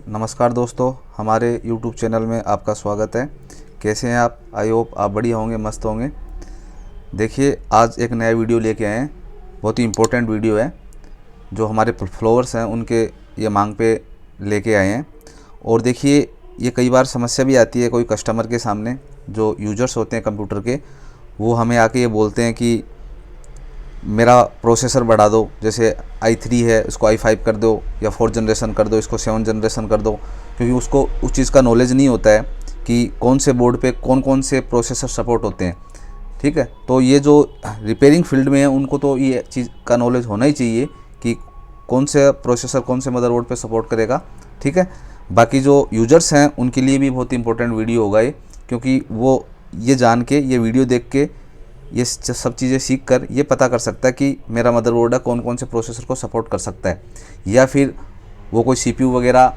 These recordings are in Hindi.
नमस्कार दोस्तों, हमारे YouTube चैनल में आपका स्वागत है। कैसे हैं आप? आई होप आप बढ़िया होंगे, मस्त होंगे। देखिए, आज एक नया वीडियो लेके आए हैं। बहुत ही इम्पोर्टेंट वीडियो है जो हमारे फॉलोअर्स हैं उनके ये मांग पे लेके आए हैं। और देखिए, ये कई बार समस्या भी आती है कोई कस्टमर के सामने, जो यूजर्स होते हैं कंप्यूटर के, वो हमें आके ये बोलते हैं कि मेरा प्रोसेसर बढ़ा दो, जैसे i3 है उसको i5 कर दो, या 4 जनरेशन कर दो, इसको 7 जनरेशन कर दो। क्योंकि उसको उस चीज़ का नॉलेज नहीं होता है कि कौन से बोर्ड पे कौन कौन से प्रोसेसर सपोर्ट होते हैं। ठीक है, तो ये जो रिपेयरिंग फील्ड में है उनको तो ये चीज़ का नॉलेज होना ही चाहिए कि कौन से प्रोसेसर कौन से मदरबोर्ड पे सपोर्ट करेगा। ठीक है, बाकी जो यूजर्स हैं उनके लिए भी बहुत इंपॉर्टेंट वीडियो होगा ये, क्योंकि वो ये जान के, ये वीडियो देख के, ये सब चीज़ें सीख कर ये पता कर सकता है कि मेरा मदरबोर्ड है कौन कौन से प्रोसेसर को सपोर्ट कर सकता है। या फिर वो कोई CPU वगैरह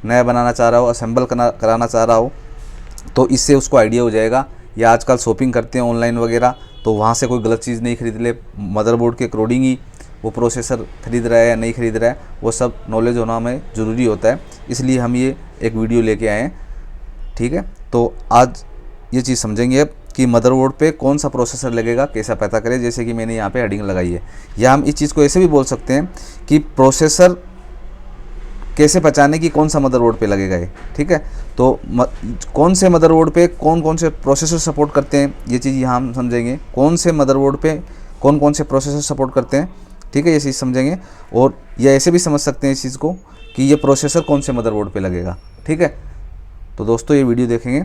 नया बनाना चाह रहा हो, असेंबल कराना चाह रहा हो, तो इससे उसको आइडिया हो जाएगा। या आजकल शॉपिंग करते हैं ऑनलाइन वगैरह, तो वहाँ से कोई गलत चीज़ नहीं खरीद ले, मदरबोर्ड के अकॉर्डिंग ही वो प्रोसेसर खरीद रहा है या नहीं खरीद रहा है, वो सब नॉलेज होना हमें ज़रूरी होता है। इसलिए हम ये एक वीडियो लेके आए हैं। ठीक है, तो आज ये चीज़ समझेंगे अब कि मदरबोर्ड पे कौन सा प्रोसेसर लगेगा, कैसा पता करें। जैसे कि मैंने यहाँ पे हेडिंग लगाई है, या हम इस चीज़ को ऐसे भी बोल सकते हैं कि प्रोसेसर कैसे पहचाने कि कौन सा मदरबोर्ड पे लगेगा ये। ठीक है, तो कौन से मदरबोर्ड पे कौन कौन से प्रोसेसर सपोर्ट करते हैं, ये चीज़ यहाँ हम समझेंगे। कौन से मदरबोर्ड पे कौन कौन से प्रोसेसर सपोर्ट करते हैं, ठीक है, ये चीज़ समझेंगे। और ये ऐसे भी समझ सकते हैं इस चीज़ को कि ये प्रोसेसर कौन से मदरबोर्ड पे लगेगा। ठीक है, तो दोस्तों ये वीडियो देखेंगे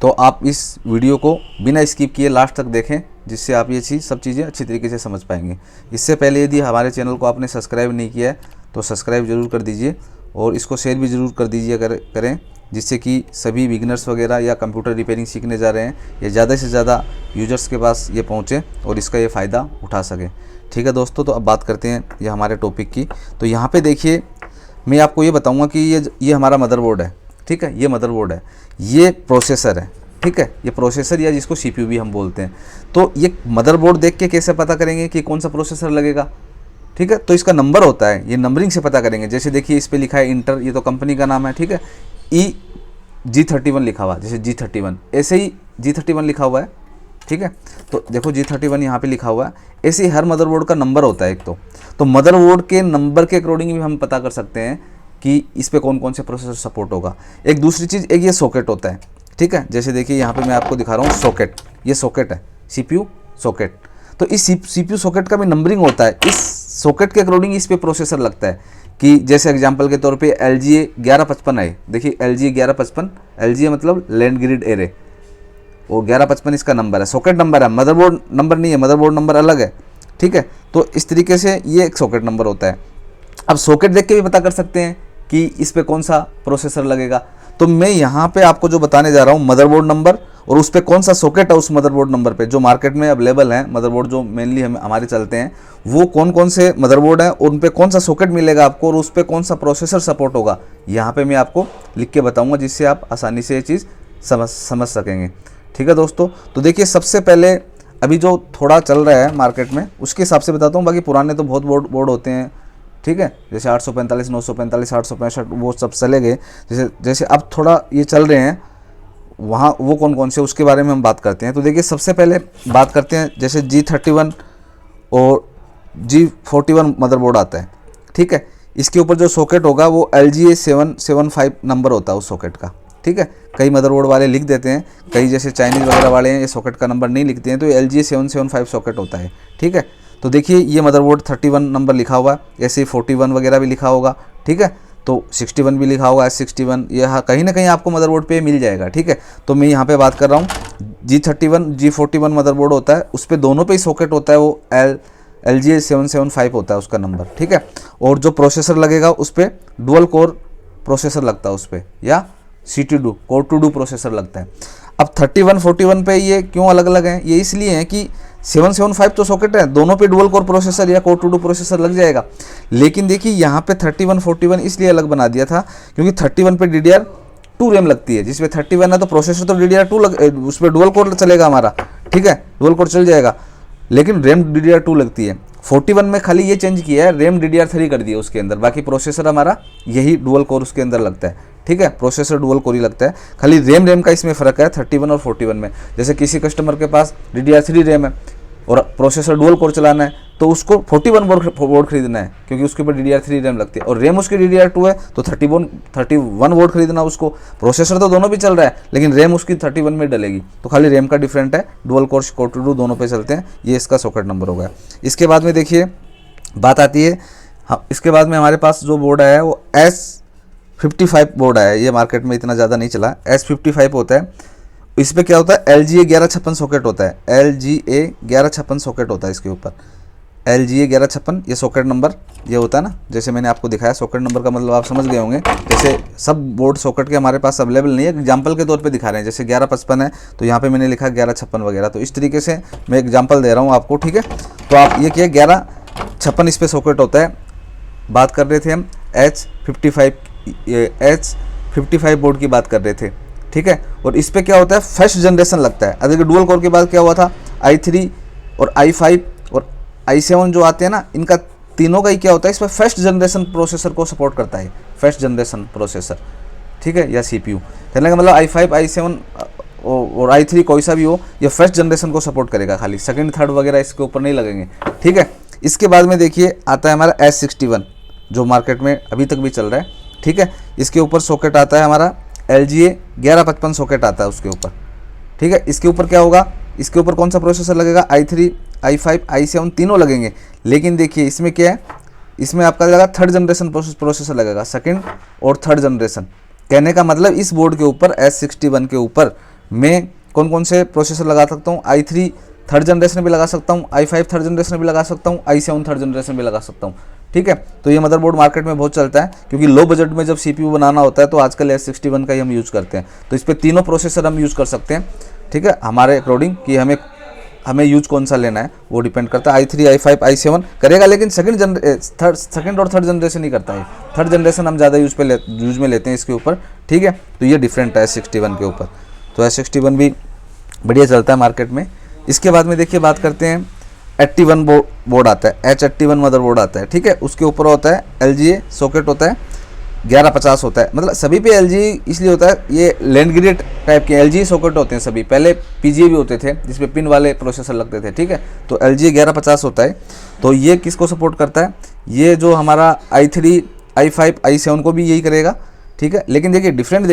तो आप इस वीडियो को बिना स्किप किए लास्ट तक देखें, जिससे आप ये सब चीज़ें अच्छी तरीके से समझ पाएंगे। इससे पहले यदि हमारे चैनल को आपने सब्सक्राइब नहीं किया है तो सब्सक्राइब ज़रूर कर दीजिए, और इसको शेयर भी ज़रूर कर दीजिए करें, जिससे कि सभी बिगिनर्स वगैरह या कंप्यूटर रिपेयरिंग सीखने जा रहे हैं, ये ज़्यादा से ज़्यादा यूजर्स के पास ये पहुँचे और इसका ये फ़ायदा उठा सकें। ठीक है दोस्तों, तो अब बात करते हैं ये हमारे टॉपिक की। तो यहाँ पर देखिए, मैं आपको ये बताऊँगा कि ये हमारा मदरबोर्ड है। ठीक है, ये मदरबोर्ड है, ये प्रोसेसर है। ठीक है, ये प्रोसेसर या जिसको CPU भी हम बोलते हैं। तो ये मदरबोर्ड देख के कैसे पता करेंगे कि कौन सा प्रोसेसर लगेगा? ठीक है, तो इसका नंबर होता है, ये नंबरिंग से पता करेंगे। जैसे देखिए, इस पे लिखा है इंटर, ये तो कंपनी का नाम है। ठीक है, G31 लिखा हुआ, जैसे G31, ऐसे ही G31 लिखा हुआ है। ठीक है, तो देखो G31 यहाँ पे लिखा हुआ है। ऐसे ही हर मदरबोर्ड का नंबर होता है एक तो मदरबोर्ड के नंबर के अकॉर्डिंग भी हम पता कर सकते हैं कि इस पे कौन कौन से प्रोसेसर सपोर्ट होगा। एक दूसरी चीज़, एक ये सॉकेट होता है। ठीक है, जैसे देखिए यहाँ पे मैं आपको दिखा रहा हूँ सॉकेट, ये सॉकेट है, CPU सॉकेट। तो इस CPU सॉकेट का भी नंबरिंग होता है, इस सॉकेट के अकॉर्डिंग इस पे प्रोसेसर लगता है। कि जैसे एग्जांपल के तौर पे LGA 1155 है, देखिए LGA 1155, LGA मतलब लैंड ग्रिड एरे, और 1155 इसका नंबर है, सॉकेट नंबर है, मदरबोर्ड नंबर नहीं है, मदरबोर्ड नंबर अलग है। ठीक है, तो इस तरीके से ये एक सॉकेट नंबर होता है। अब सॉकेट देख के भी पता कर सकते हैं कि इस पे कौन सा प्रोसेसर लगेगा। तो मैं यहाँ पे आपको जो बताने जा रहा हूँ, मदरबोर्ड नंबर और उस पे कौन सा सॉकेट है उस मदरबोर्ड नंबर पे, जो मार्केट में अवेलेबल है मदरबोर्ड, जो मेनली हमारे चलते हैं, वो कौन कौन से मदरबोर्ड हैं, उन पे कौन सा सॉकेट मिलेगा आपको, और उस पे कौन सा प्रोसेसर सपोर्ट होगा, यहाँ पे मैं आपको लिख के बताऊँगा, जिससे आप आसानी से ये चीज़ समझ सकेंगे। ठीक है दोस्तों, तो देखिए, सबसे पहले अभी जो थोड़ा चल रहा है मार्केट में उसके हिसाब से बताता हूँ। बाकी पुराने तो बहुत बोर्ड होते हैं। ठीक है, जैसे 845, 945, 865, वो सब चले गए। जैसे अब थोड़ा ये चल रहे हैं, वहाँ वो कौन कौन से, उसके बारे में हम बात करते हैं। तो देखिए, सबसे पहले बात करते हैं, जैसे G31 और G41 मदरबोर्ड आता है। ठीक है, इसके ऊपर जो सॉकेट होगा वो LGA 775 नंबर होता है उस सॉकेट का। ठीक है, कई मदरबोर्ड वाले लिख देते हैं, कई जैसे चाइनीज़ वगैरह वाले हैं ये सॉकेट का नंबर नहीं लिखते हैं, तो LGA 775 सॉकेट होता है। ठीक है, तो देखिए, ये मदरबोर्ड 31 नंबर लिखा हुआ है, ऐसे ही 41 वगैरह भी लिखा होगा। ठीक है, तो 61 भी लिखा होगा, S61, यह कहीं ना कहीं आपको मदरबोर्ड पे मिल जाएगा। ठीक है, तो मैं यहाँ पे बात कर रहा हूँ G31, G41 मदरबोर्ड होता है, उस पर दोनों पे ही सॉकेट होता है, वो LGA 775 होता है उसका नंबर। ठीक है, और जो प्रोसेसर लगेगा उस पर डुअल कोर प्रोसेसर लगता है उस पर, या CT2 core two do processor लगता है। अब 31, 41 पे ये क्यों अलग अलग हैं? ये इसलिए हैं कि 775 तो सॉकेट है, दोनों पे डुअल कोर प्रोसेसर या कोर टू डू प्रोसेसर लग जाएगा। लेकिन देखिए, यहाँ पे 31, 41 इसलिए अलग बना दिया था क्योंकि 31 पे DDR2 रैम लगती है, जिसमें 31 है तो प्रोसेसर तो DDR2 उस पर डुअल कोर चलेगा हमारा। ठीक है, डुअल कोर चल जाएगा, लेकिन रैम DDR2 लगती है। 41 में खाली ये चेंज किया है, रैम DDR3 कर दिया उसके अंदर, बाकी प्रोसेसर हमारा यही डुअल कोर उसके अंदर लगता है, ठीक है, प्रोसेसर डुअल कोर ही लगता है, खाली रैम का इसमें फ़र्क है 31 और 41 में। जैसे किसी कस्टमर के पास DDR3 रैम है और प्रोसेसर डुअल कोर चलाना है तो उसको 41 बोर्ड खरीदना है, क्योंकि उसके ऊपर DDR3 रैम लगती है, और रैम उसकी DDR2 है तो 31 बोर्ड खरीदना उसको। प्रोसेसर तो दोनों भी चल रहा है लेकिन रैम उसकी 31 में डलेगी, तो खाली रैम का डिफरेंट है, dual core Core two Duo दोनों पे चलते हैं। ये इसका सॉकेट नंबर होगा। इसके बाद में देखिए बात आती है, हाँ, इसके बाद में हमारे पास जो बोर्ड है वो S55 बोर्ड है, ये मार्केट में इतना ज़्यादा नहीं चला, S55 होता है। इस पर क्या होता है, LGA 1156 सॉकेट होता है, LGA 1156 सॉकेट होता है इसके ऊपर, LGA 1156 ये सॉकेट नंबर ये होता है ना, जैसे मैंने आपको दिखाया सॉकेट नंबर का मतलब आप समझ गए होंगे। जैसे सब बोर्ड सॉकेट के हमारे पास अवेलेबल नहीं है, एग्जाम्पल के तौर पे दिखा रहे हैं, जैसे 1155 है तो यहाँ पे मैंने लिखा 1156 वगैरह, तो इस तरीके से मैं एग्जाम्पल दे रहा हूँ आपको, ठीक है। तो आप ये किया 1156 इस पर सॉकेट होता है। बात कर रहे थे हम H55 बोर्ड की बात कर रहे थे, ठीक है। और इस पे क्या होता है, फर्स्ट जनरेशन लगता है। अगर डुअल कोर के बाद क्या हुआ था, i3 और i5 और i7 जो आते हैं ना, इनका तीनों का ही क्या होता है, इस पर फर्स्ट जनरेशन प्रोसेसर को सपोर्ट करता है, फर्स्ट जनरेशन प्रोसेसर, ठीक है, या CPU। कहने का मतलब i5 i7 और i3 कोई सा भी हो, ये फर्स्ट जनरेशन को सपोर्ट करेगा, खाली सेकंड थर्ड वगैरह इसके ऊपर नहीं लगेंगे, ठीक है। इसके बाद में देखिए आता है हमारा S61 जो मार्केट में अभी तक भी चल रहा है, ठीक है। इसके ऊपर सॉकेट आता है हमारा LGA 1155 सॉकेट आता है उसके ऊपर, ठीक है। इसके ऊपर क्या होगा, इसके ऊपर कौन सा प्रोसेसर लगेगा, i3 i5 i7 तीनों लगेंगे, लेकिन देखिए इसमें क्या है, इसमें आपका लगेगा थर्ड जनरेशन प्रोसेसर लगेगा, सेकंड और थर्ड जनरेशन। कहने का मतलब इस बोर्ड के ऊपर S61 के ऊपर मैं कौन कौन से प्रोसेसर लगा सकता हूँ, i3 थर्ड जनरेशन भी लगा सकता हूँ, i5 थर्ड जनरेशन भी लगा सकता हूँ, i7 थर्ड जनरेशन भी लगा सकता हूँ, ठीक है। तो ये मदरबोर्ड मार्केट में बहुत चलता है, क्योंकि लो बजट में जब CPU बनाना होता है तो आजकल S61 का ही हम यूज़ करते हैं। तो इस पर तीनों प्रोसेसर हम यूज़ कर सकते हैं, ठीक है, हमारे अकॉर्डिंग कि हमें यूज कौन सा लेना है वो डिपेंड करता है। i3 i5 i7 करेगा, लेकिन सेकंड और थर्ड जनरेशन ही करता है, थर्ड जनरेशन हम ज़्यादा यूज में लेते हैं इसके ऊपर, ठीक है। तो ये डिफरेंट है S61 के ऊपर, तो S61 भी बढ़िया चलता है मार्केट में। इसके बाद में देखिए बात करते हैं 81 बोर्ड आता है, H81 मदरबोर्ड आता है, ठीक है। उसके ऊपर होता है LGA सॉकेट होता है 1150 होता है, मतलब सभी पे LGA इसलिए होता है, ये लैंड ग्रिड टाइप के LGA सॉकेट होते हैं सभी, पहले PGA भी होते थे जिसपे पिन वाले प्रोसेसर लगते थे, ठीक है। तो LGA 1150 होता है, तो ये किसको सपोर्ट करता है, ये जो हमारा i3 i5 i7 को भी यही करेगा, ठीक है। लेकिन देखिए डिफरेंट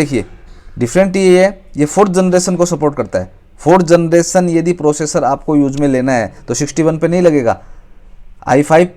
ये है, ये फोर्थ जनरेशन को सपोर्ट करता है। फोर्थ जनरेशन यदि प्रोसेसर आपको यूज में लेना है तो 61 पे नहीं लगेगा, i5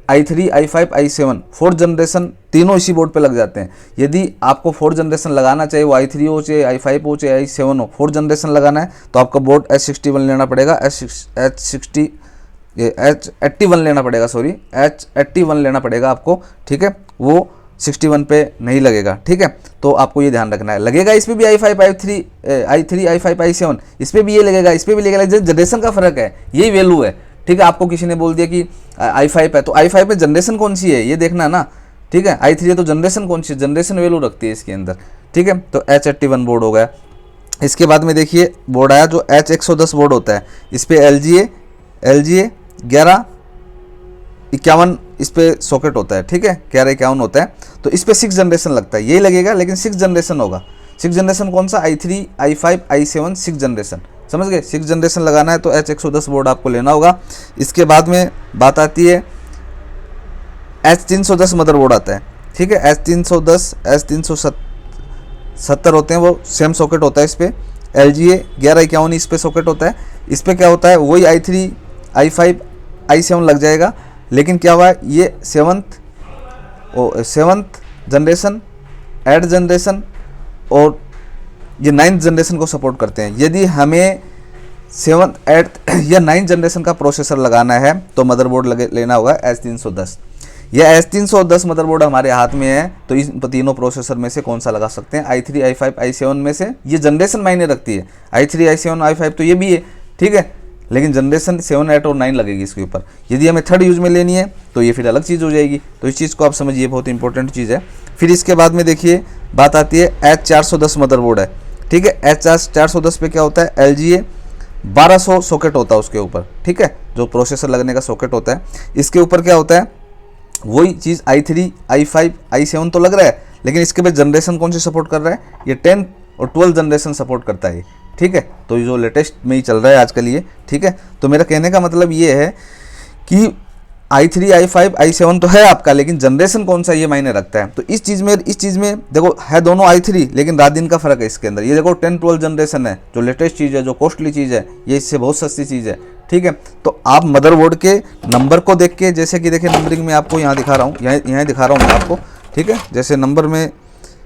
i3 i5 i7 fourth generation तीनों इसी बोर्ड पे लग जाते हैं। यदि आपको फोर्थ जनरेशन लगाना चाहिए, वो i3 हो चाहे i5 हो चाहे i7 हो, फोर्थ जनरेशन लगाना है तो आपका बोर्ड H61 लेना पड़ेगा, H81 लेना पड़ेगा, सॉरी H81 लेना पड़ेगा आपको, ठीक है। वो 61 पे नहीं लगेगा, ठीक है। तो आपको ये ध्यान रखना है, लगेगा इस पर भी i5 i3 i5 i7 इस पर भी ये लगेगा, इस पर भी लगेगा, जनरेशन का फर्क है, यही वैल्यू है, ठीक है। आपको किसी ने बोल दिया कि i5 है तो i5 में जनरेशन कौन सी है ये देखना है ना, ठीक है। i3 है तो जनरेशन कौन सी है, जनरेशन वैल्यू रखती है इसके अंदर, ठीक है। तो H81 बोर्ड हो गया। इसके बाद में देखिए बोर्ड आया जो H110 बोर्ड होता है, इस पर LGA 1151 इस पे सॉकेट होता है, ठीक है, 1151 होता है। तो इस पे 6 जनरेशन लगता है, यही लगेगा लेकिन 6 जनरेशन होगा। 6 जनरेशन कौन सा, i3 i5 i7 6 जनरेशन, समझ गए। 6 जनरेशन लगाना है तो H110 बोर्ड आपको लेना होगा। इसके बाद में बात आती है H310 मदरबोर्ड आता है, ठीक है। H310 H370 होते हैं, वो सेम सॉकेट होता है इस पर, LGA 1151 इस पे सॉकेट होता है। इस पर क्या होता है, वही i3 i5 i7 लग जाएगा, लेकिन क्या हुआ ये सेवन्थ जनरेशन 8th जनरेशन और ये 9th जनरेशन को सपोर्ट करते हैं। यदि हमें 7th 8th या 9th जनरेशन का प्रोसेसर लगाना है तो मदरबोर्ड लेना होगा H310। यह H310 मदरबोर्ड हमारे हाथ में है तो इस तीनों प्रोसेसर में से कौन सा लगा सकते हैं, i3 i5 i7 में से। ये जनरेशन मायने रखती है, i3 i7 i5 तो ये भी है, ठीक है, लेकिन जनरेशन 7 8 और 9 लगेगी इसके ऊपर। यदि हमें थर्ड यूज में लेनी है तो ये फिर अलग चीज़ हो जाएगी। तो इस चीज़ को आप समझिए, बहुत इंपॉर्टेंट चीज़ है। फिर इसके बाद में देखिए बात आती है H410 मदरबोर्ड है, ठीक है। H410 पे क्या होता है, LGA 1200 सॉकेट होता है उसके ऊपर, ठीक है, जो प्रोसेसर लगने का सॉकेट होता है। इसके ऊपर क्या होता है, वही चीज़ i3, i5, i7 तो लग रहा है, लेकिन इसके बाद जनरेशन कौन सी सपोर्ट कर रहा है, ये 10 और 12 जनरेशन सपोर्ट करता है, ठीक है। तो ये जो लेटेस्ट में ही चल रहा है आजकल ये, ठीक है। तो मेरा कहने का मतलब ये है कि i3, i5, i7 तो है आपका, लेकिन जनरेशन कौन सा ये मायने रखता है। तो इस चीज़ में देखो है दोनों i3, लेकिन रात दिन का फ़र्क है इसके अंदर। ये देखो 10-12 जनरेशन है, जो लेटेस्ट चीज़ है, जो कॉस्टली चीज़ है, ये इससे बहुत सस्ती चीज़ है, ठीक है। तो आप मदरबोर्ड के नंबर को देख के, जैसे कि देखिए नंबरिंग में आपको यहाँ दिखा रहा हूँ, यहाँ दिखा रहा हूँ मैं आपको, ठीक है। जैसे नंबर में,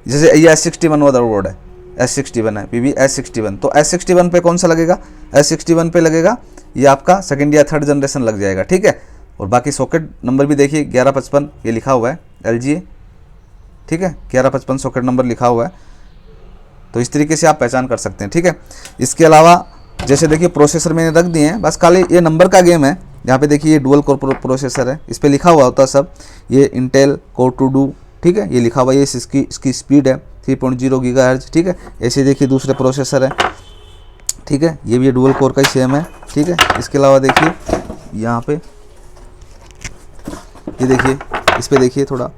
जैसे ये S61 मदरबोर्ड है, S61 है, PV S61, तो S61 पे कौन सा लगेगा, S61 पे लगेगा ये आपका सेकेंड या थर्ड जनरेशन लग जाएगा, ठीक है। और बाकी सॉकेट नंबर भी देखिए 1155 ये लिखा हुआ है LGA, ठीक है, 1155 सॉकेट नंबर लिखा हुआ है। तो इस तरीके से आप पहचान कर सकते हैं, ठीक है। इसके अलावा जैसे देखिए प्रोसेसर मैंने रख दिए हैं, बस खाली ये नंबर का गेम है। यहाँ पे देखिए ये डुअल कोर प्रोसेसर है, इस पर लिखा हुआ होता है सब, ये इंटेल कोर 2 ठीक है, ये लिखा हुआ है, ये इसकी स्पीड है 3.0 GHz, ठीक है। ऐसे देखिए दूसरे प्रोसेसर है, ठीक है, ये भी डुअल कोर का ही सेम है, ठीक है। इसके अलावा देखिए यहाँ पे ये देखिए, इस पे देखिए थोड़ा,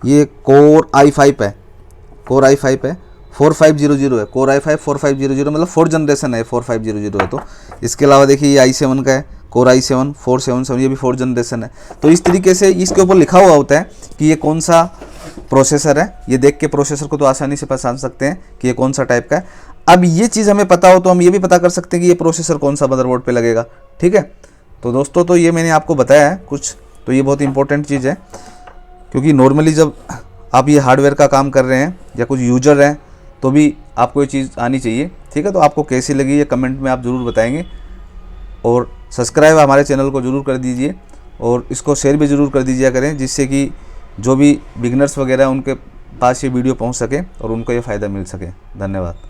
ये कोर i5 है, कोर i5 है, 4500 है, कोर i5 4500 मतलब 4 जनरेशन है, 4500 है। तो इसके अलावा देखिए ये i7 का है, कोर i7 477, ये भी 4 जनरेशन है। तो इस तरीके से इसके ऊपर लिखा हुआ होता है कि ये कौन सा प्रोसेसर है। ये देख के प्रोसेसर को तो आसानी से पहचान सकते हैं कि ये कौन सा टाइप का है। अब ये चीज़ हमें पता हो तो हम ये भी पता कर सकते हैं कि ये प्रोसेसर कौन सा मदरबोर्ड पे लगेगा, ठीक है। तो दोस्तों, तो ये मैंने आपको बताया है कुछ, तो ये बहुत इंपॉर्टेंट चीज़ है, क्योंकि नॉर्मली जब आप ये हार्डवेयर का काम कर रहे हैं या कुछ यूजर हैं तो भी आपको ये चीज़ आनी चाहिए, ठीक है। तो आपको कैसी लगी ये कमेंट में आप ज़रूर बताएंगे, और सब्सक्राइब हमारे चैनल को ज़रूर कर दीजिए, और इसको शेयर भी ज़रूर कर दीजिए करें, जिससे कि जो भी बिगनर्स वगैरह उनके पास ये वीडियो पहुंच सके और उनको ये फ़ायदा मिल सके। धन्यवाद।